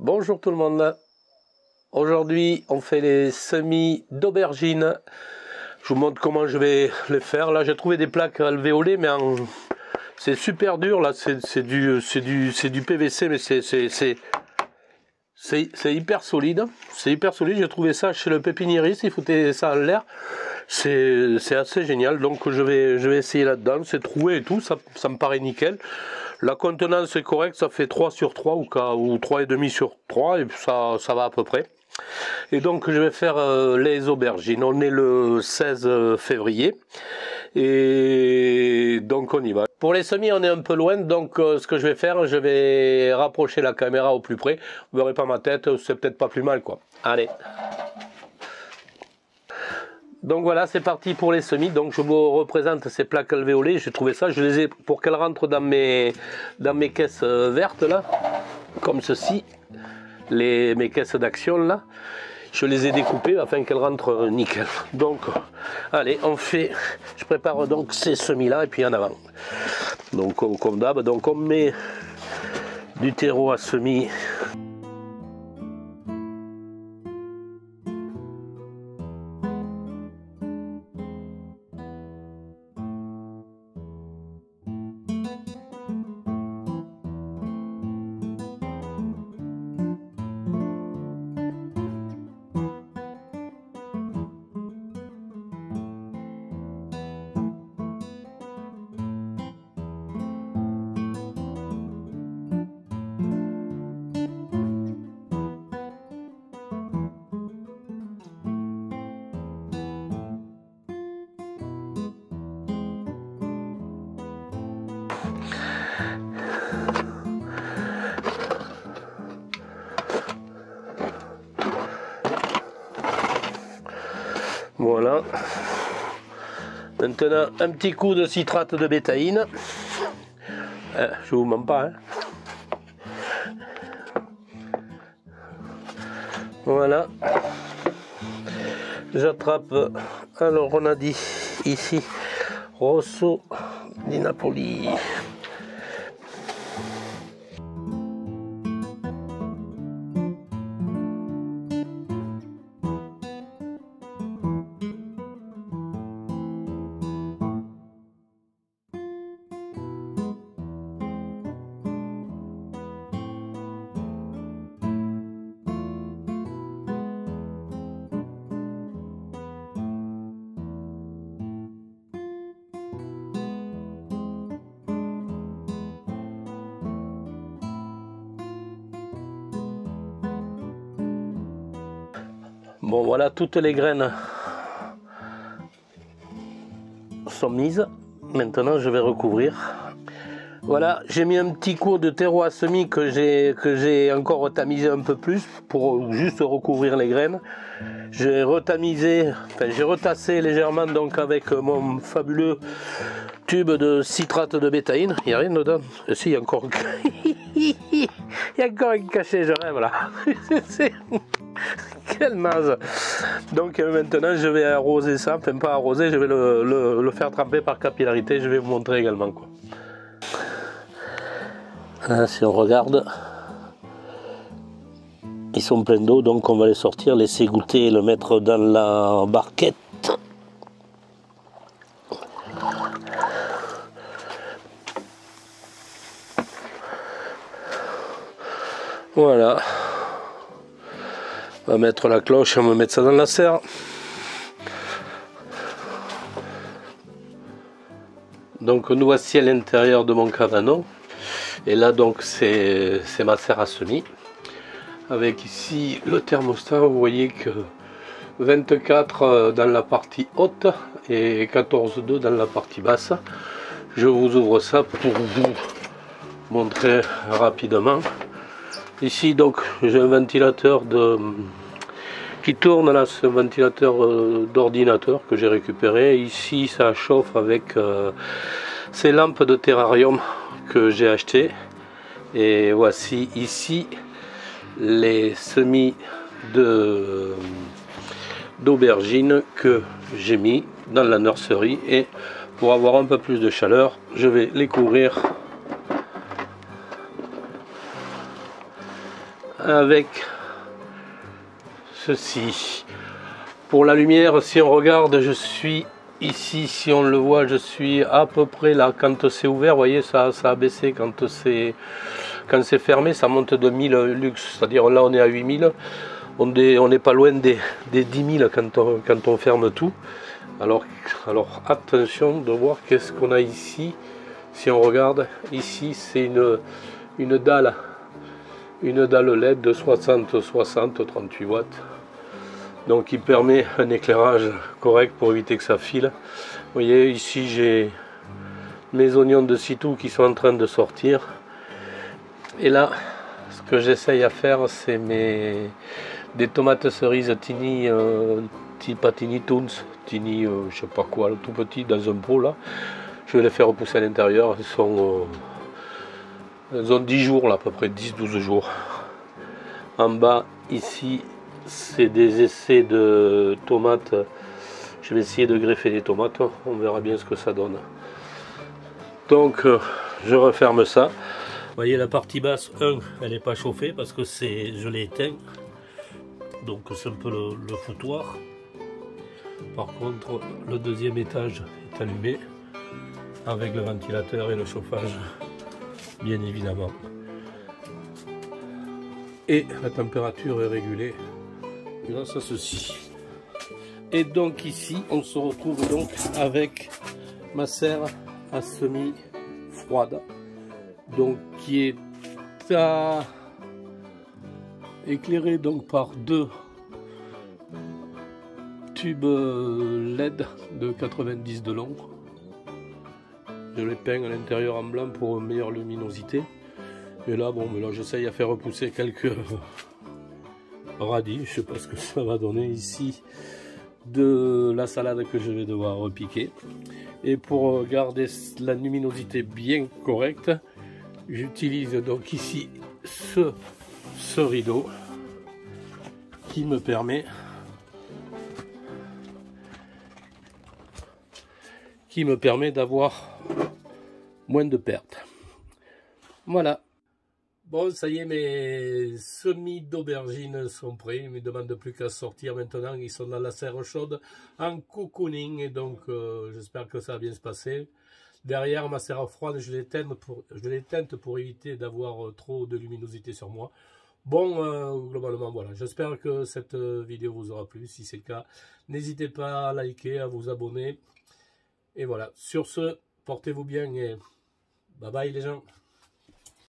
Bonjour tout le monde. Aujourd'hui, on fait les semis d'aubergines. Je vous montre comment je vais les faire. Là, j'ai trouvé des plaques alvéolées, mais c'est super dur. Là, c'est du PVC, mais c'est hyper solide. C'est hyper solide. J'ai trouvé ça chez le pépiniériste. Il foutait ça en l'air. C'est assez génial. Donc, je vais essayer là-dedans. C'est troué et tout. Ça me paraît nickel. La contenance est correcte, ça fait 3 sur 3 ou 3,5 sur 3 et ça va à peu près. Et donc je vais faire les aubergines. On est le 16 février et donc on y va. Pour les semis on est un peu loin, donc ce que je vais faire, je vais rapprocher la caméra au plus près. Vous verrez pas ma tête, c'est peut-être pas plus mal quoi. Allez. Donc voilà, c'est parti pour les semis. Donc je vous représente ces plaques alvéolées. J'ai trouvé ça, je les ai pour qu'elles rentrent dans mes caisses vertes là, comme ceci, mes caisses d'action là. Je les ai découpées afin qu'elles rentrent nickel. Donc allez, je prépare donc ces semis là et puis en avant. Donc comme d'hab, donc on met du terreau à semis. Voilà. Maintenant, un petit coup de citrate de bétaïne. Je vous mens pas. Hein. Voilà. J'attrape. Alors, on a dit ici Rosso di Napoli. Bon voilà, toutes les graines sont mises. Maintenant je vais recouvrir. Voilà, j'ai mis un petit coup de terreau à semis que j'ai encore retamisé un peu plus pour juste recouvrir les graines. J'ai retassé légèrement donc avec mon fabuleux tube de citrate de bétaïne. Il n'y a rien dedans. Et si, il y a encore il y a encore un cachet, je rêve là. Quelle naze. Donc maintenant je vais arroser ça, enfin pas arroser, je vais le faire tremper par capillarité, je vais vous montrer également quoi. Là, si on regarde, ils sont pleins d'eau, donc on va les sortir, laisser goûter et le mettre dans la barquette. Voilà. On va mettre la cloche, on va mettre ça dans la serre. Donc nous voici à l'intérieur de mon cabanon. Et là donc c'est ma serre à semis. Avec ici le thermostat, vous voyez que 24 dans la partie haute et 14,2 dans la partie basse. Je vous ouvre ça pour vous montrer rapidement. Ici donc j'ai un ventilateur qui tourne là, c'est un ventilateur d'ordinateur que j'ai récupéré. Ici ça chauffe avec ces lampes de terrarium que j'ai acheté. Et voici ici les semis d'aubergines que j'ai mis dans la nurserie, et pour avoir un peu plus de chaleur je vais les couvrir avec ceci. Pour la lumière, si on regarde, je suis ici, si on le voit, je suis à peu près là. Quand c'est ouvert, vous voyez, ça a baissé. Quand c'est fermé, ça monte de 1000 lux. C'est-à-dire là, on est à 8000. On n'est pas loin des 10 000 quand on ferme tout. Alors attention de voir qu'est-ce qu'on a ici. Si on regarde, ici, c'est une dalle LED de 60 38 watts. Donc il permet un éclairage correct pour éviter que ça file. Vous voyez ici j'ai mes oignons de sitou qui sont en train de sortir. Et là ce que j'essaye à faire c'est des tomates cerises Tiny, pas Tiny Toons, Tiny je sais pas quoi, tout petit dans un pot là. Je vais les faire repousser à l'intérieur. Elles ont 10 jours là, à peu près 10-12 jours. En bas ici c'est des essais de tomates. Je vais essayer de greffer des tomates, on verra bien ce que ça donne. Donc je referme ça. Vous voyez la partie basse, elle n'est pas chauffée parce que je l'ai éteint. Donc c'est un peu le foutoir. Par contre le deuxième étage est allumé avec le ventilateur et le chauffage bien évidemment. Et la température est régulée grâce à ceci. Et donc ici on se retrouve donc avec ma serre à semi froide, donc qui est éclairée donc par deux tubes LED de 90 de long. Je les peins à l'intérieur en blanc pour une meilleure luminosité. Et là bon, là j'essaye à faire repousser quelques radis, je sais pas ce que ça va donner ici, de la salade que je vais devoir repiquer. Et pour garder la luminosité bien correcte, j'utilise donc ici ce rideau qui me permet d'avoir moins de pertes. Voilà. Bon, ça y est, mes semis d'aubergines sont prêts. Ils ne me demandent plus qu'à sortir maintenant. Ils sont dans la serre chaude en cocooning. Et donc, j'espère que ça va bien se passer. Derrière, ma serre froide, je l'ai éteinte pour éviter d'avoir trop de luminosité sur moi. Bon, globalement, voilà. J'espère que cette vidéo vous aura plu. Si c'est le cas, n'hésitez pas à liker, à vous abonner. Et voilà. Sur ce, portez-vous bien et bye bye les gens.